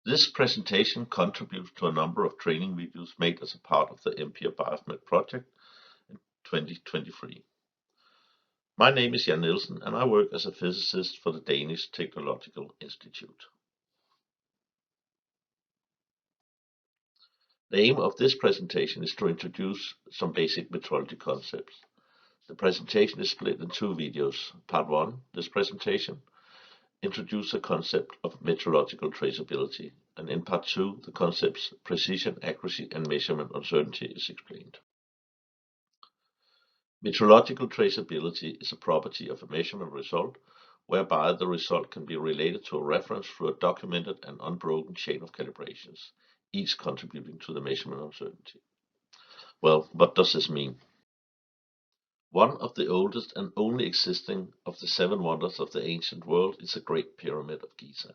This presentation contributes to a number of training videos made as a part of the MPR BioMed project in 2023. My name is Jan Nielsen and I work as a physicist for the Danish Technological Institute. The aim of this presentation is to introduce some basic metrology concepts. The presentation is split in two videos. Part 1, this presentation, introduce the concept of metrological traceability, and in part 2, the concepts precision, accuracy, and measurement uncertainty is explained. Metrological traceability is a property of a measurement result whereby the result can be related to a reference through a documented and unbroken chain of calibrations, each contributing to the measurement uncertainty. Well, what does this mean? One of the oldest and only existing of the 7 wonders of the ancient world is the Great Pyramid of Giza.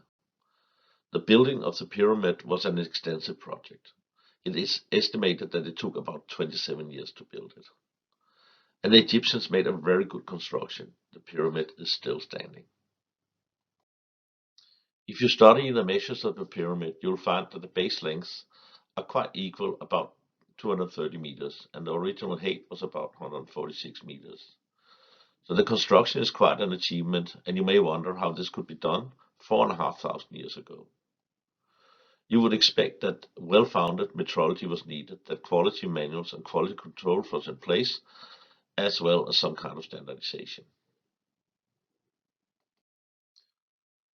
The building of the pyramid was an extensive project. It is estimated that it took about 27 years to build it. And the Egyptians made a very good construction. The pyramid is still standing. If you study the measures of the pyramid, you'll find that the base lengths are quite equal, about 230 meters, and the original height was about 146 meters. So the construction is quite an achievement, and you may wonder how this could be done 4,500 years ago. You would expect that well-founded metrology was needed, that quality manuals and quality control was in place, as well as some kind of standardization.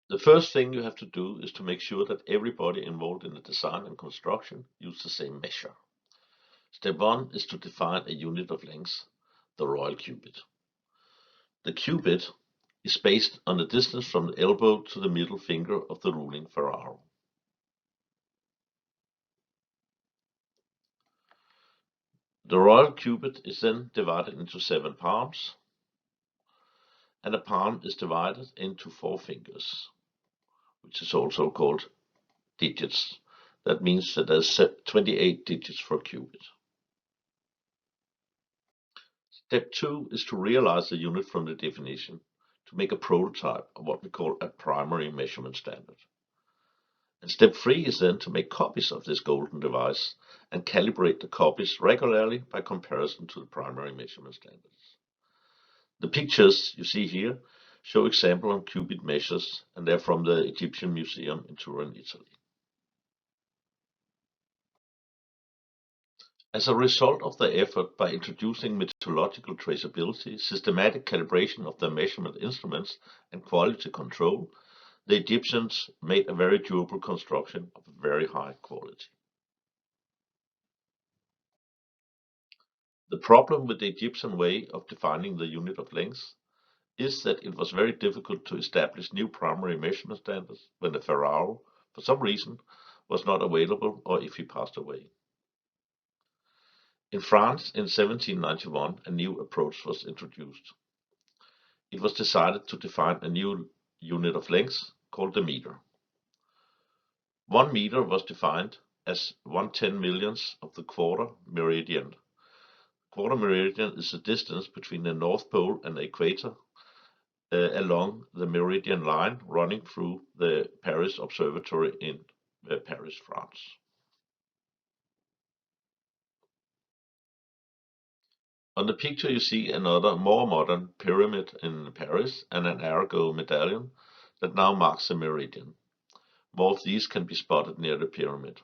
The first thing you have to do is to make sure that everybody involved in the design and construction use the same measure. Step 1 is to define a unit of length, the royal cubit. The cubit is based on the distance from the elbow to the middle finger of the ruling ferrule. The royal cubit is then divided into 7 palms, and a palm is divided into 4 fingers, which is also called digits. That means that there's 28 digits for a cubit. Step 2 is to realize the unit from the definition, to make a prototype of what we call a primary measurement standard. And step 3 is then to make copies of this golden device and calibrate the copies regularly by comparison to the primary measurement standards. The pictures you see here show example of cubit measures, and they're from the Egyptian Museum in Turin, Italy. As a result of their effort by introducing metrological traceability, systematic calibration of their measurement instruments, and quality control, the Egyptians made a very durable construction of very high quality. The problem with the Egyptian way of defining the unit of length is that it was very difficult to establish new primary measurement standards when the pharaoh, for some reason, was not available or if he passed away. In France in 1791, a new approach was introduced. It was decided to define a new unit of length called the meter. 1 meter was defined as 1/10 millionth of the quarter meridian. Quarter meridian is the distance between the North Pole and the equator along the meridian line running through the Paris Observatory in Paris, France. On the picture you see another more modern pyramid in Paris and an Arago medallion that now marks the meridian. More of these can be spotted near the pyramid.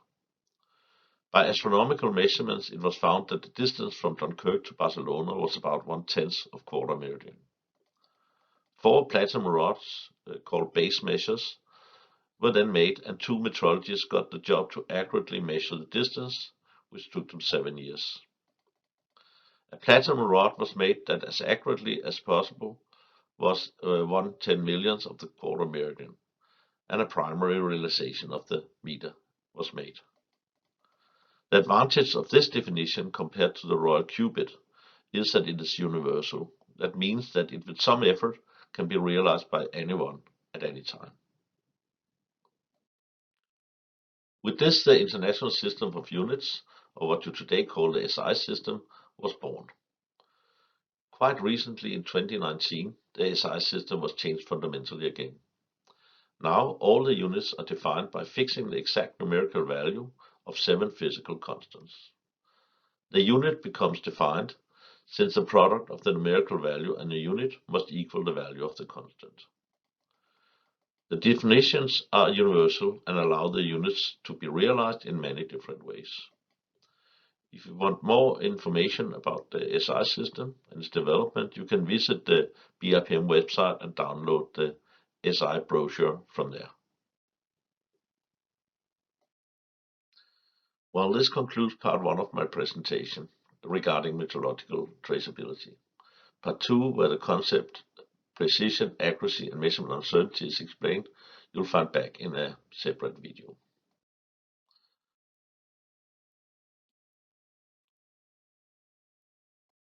By astronomical measurements, it was found that the distance from Dunkirk to Barcelona was about 1/10 of quarter meridian. 4 platinum rods, called base measures, were then made, and 2 metrologists got the job to accurately measure the distance, which took them 7 years. A platinum rod was made that as accurately as possible was 1/10 millionth of the quarter meridian, and a primary realization of the meter was made. The advantage of this definition compared to the royal cubit is that it is universal. That means that it with some effort can be realized by anyone at any time. With this, the International System of Units, or what you today call the SI system, was born. Quite recently in 2019, the SI system was changed fundamentally again. Now all the units are defined by fixing the exact numerical value of 7 physical constants. The unit becomes defined since the product of the numerical value and the unit must equal the value of the constant. The definitions are universal and allow the units to be realized in many different ways. If you want more information about the SI system and its development, you can visit the BRPM website and download the SI brochure from there. Well, this concludes part 1 of my presentation regarding metrological traceability. Part 2, where the concept, precision, accuracy, and measurement uncertainty is explained, you'll find back in a separate video.